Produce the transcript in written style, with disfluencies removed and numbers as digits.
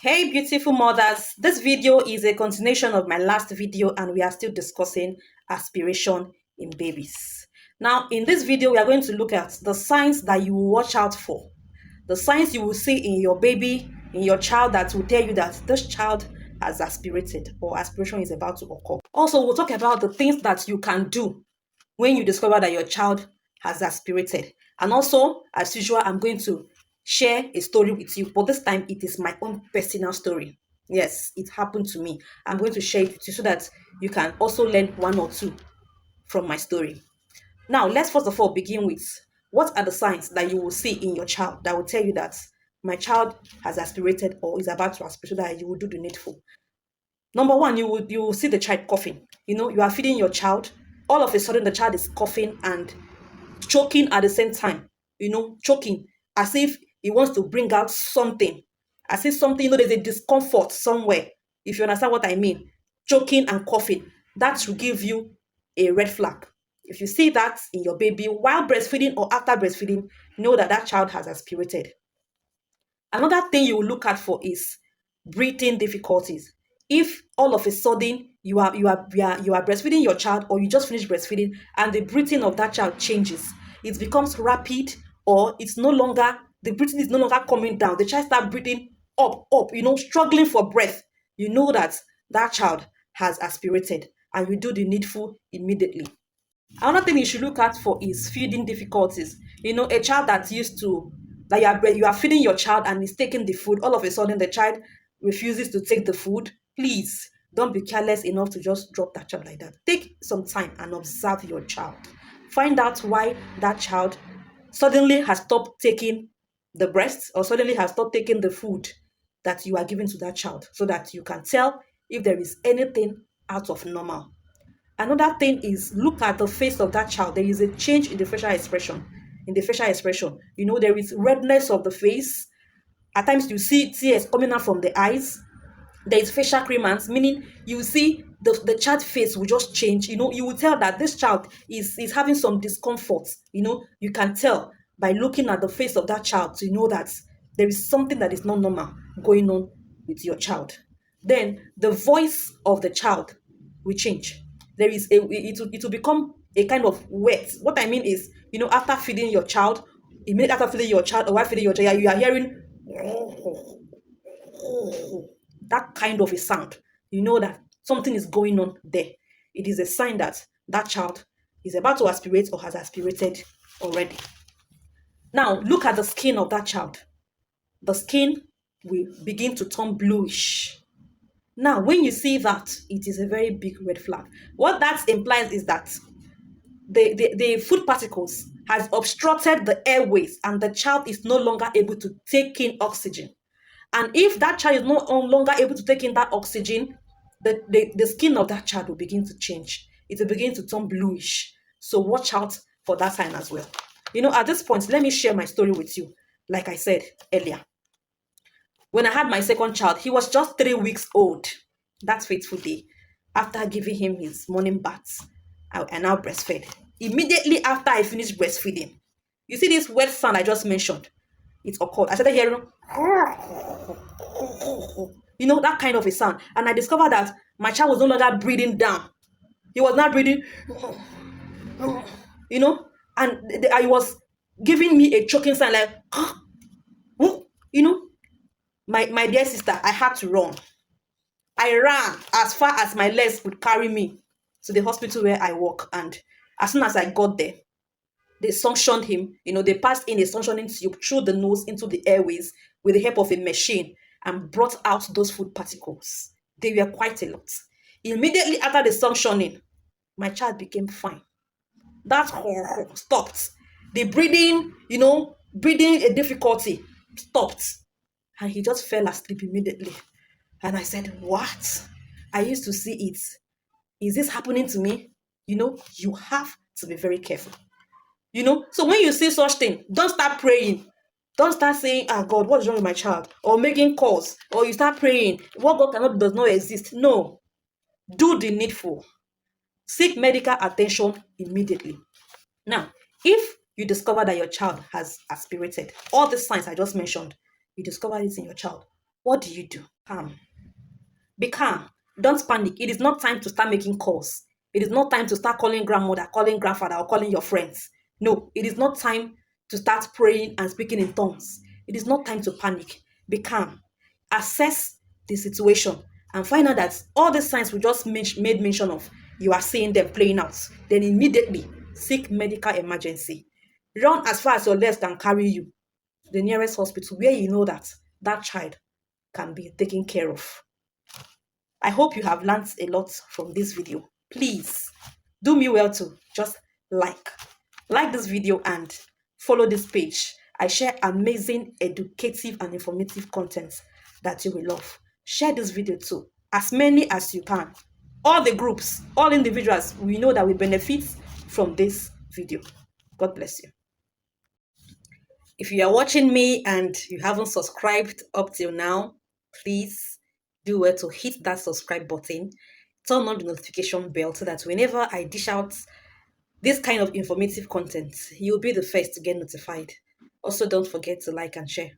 Hey beautiful mothers, this video is a continuation of my last video and we are still discussing aspiration in babies. Now in this video we are going to look at the signs that you will watch out for. The signs you will see in your baby, in your child, that will tell you that this child has aspirated or aspiration is about to occur. Also, we'll talk about the things that you can do when you discover that your child has aspirated. And also, as usual, I'm going to share a story with you, but this time it is my own personal story. Yes, it happened to me. I'm going to share it with you so that you can also learn one or two from my story. Now, let's first of all begin with what are the signs that you will see in your child that will tell you that my child has aspirated or is about to aspirate, so that you will do the needful. Number one, you will see the child coughing. You are feeding your child. All of a sudden, the child is coughing and choking at the same time. Choking as if he wants to bring out something, as if something. There's a discomfort somewhere. If you understand what I mean, choking and coughing, that should give you a red flag. If you see that in your baby while breastfeeding or after breastfeeding, know that that child has aspirated. Another thing you will look at for is breathing difficulties. If all of a sudden you are breastfeeding your child, or you just finished breastfeeding and the breathing of that child changes, it becomes rapid, or the breathing is no longer coming down. The child start breathing up, struggling for breath. You know that that child has aspirated, and you do the needful immediately. Another thing you should look out for is feeding difficulties. A child that used to that you are feeding your child and is taking the food, all of a sudden the child refuses to take the food. Please don't be careless enough to just drop that child like that. Take some time and observe your child. Find out why that child suddenly has stopped taking the breast, or suddenly has stopped taking the food that you are giving to that child, so that you can tell if there is anything out of normal. Another thing is, look at the face of that child. There is a change in the facial expression. There is redness of the face. At times, you see tears coming out from the eyes. There is facial creamance, meaning you see the child face will just change. You will tell that this child is having some discomfort. You can tell by looking at the face of that child to know that there is something that is not normal going on with your child. Then the voice of the child will change. It will become a kind of wet. What I mean is, after feeding your child, immediately after feeding your child, or while feeding your child, you are hearing that kind of a sound. You know that something is going on there. It is a sign that that child is about to aspirate or has aspirated already. Now, look at the skin of that child. The skin will begin to turn bluish. Now, when you see that, it is a very big red flag. What that implies is that the food particles has obstructed the airways, and the child is no longer able to take in oxygen. And if that child is no longer able to take in that oxygen, the skin of that child will begin to change. It will begin to turn bluish. So watch out for that sign as well. At this point, let me share my story with you. Like I said earlier, when I had my second child, he was just 3 weeks old. That fateful day, after giving him his morning baths, I now breastfed. Immediately after I finished breastfeeding, you see this wet sound I just mentioned? It occurred. I started hearing, that kind of a sound. And I discovered that my child was no longer breathing down. He was not breathing, and I was giving me a choking sound like, you know, my dear sister, I had to run. I ran as far as my legs could carry me to the hospital where I work. And as soon as I got there, they suctioned him. They passed in a suctioning tube through the nose into the airways with the help of a machine and brought out those food particles. They were quite a lot. Immediately after the suctioning, my child became fine. That stopped. The breathing a difficulty stopped. And he just fell asleep immediately. And I said, what? I used to see it. Is this happening to me? You have to be very careful. So when you see such thing, don't start praying. Don't start saying, God, what is wrong with my child? Or making calls. Or you start praying, what God cannot does not exist. No. Do the needful. Seek medical attention immediately. Now, if you discover that your child has aspirated, all the signs I just mentioned, you discover it in your child, what do you do? Calm. Be calm. Don't panic. It is not time to start making calls. It is not time to start calling grandmother, calling grandfather, or calling your friends. No, it is not time to start praying and speaking in tongues. It is not time to panic. Be calm. Assess the situation and find out that all the signs we just made mention of, you are seeing them playing out. Then immediately seek medical emergency. Run as far as your legs can carry you to the nearest hospital where you know that that child can be taken care of. I hope you have learned a lot from this video. Please do me well to just like this video and follow this page. I share amazing, educative, and informative content that you will love. Share this video too, as many as you can. All the groups, all individuals, we know that we benefit from this video. God bless you. If you are watching me and you haven't subscribed up till now, please do well to hit that subscribe button, turn on the notification bell so that whenever I dish out this kind of informative content, you'll be the first to get notified. Also, don't forget to like and share.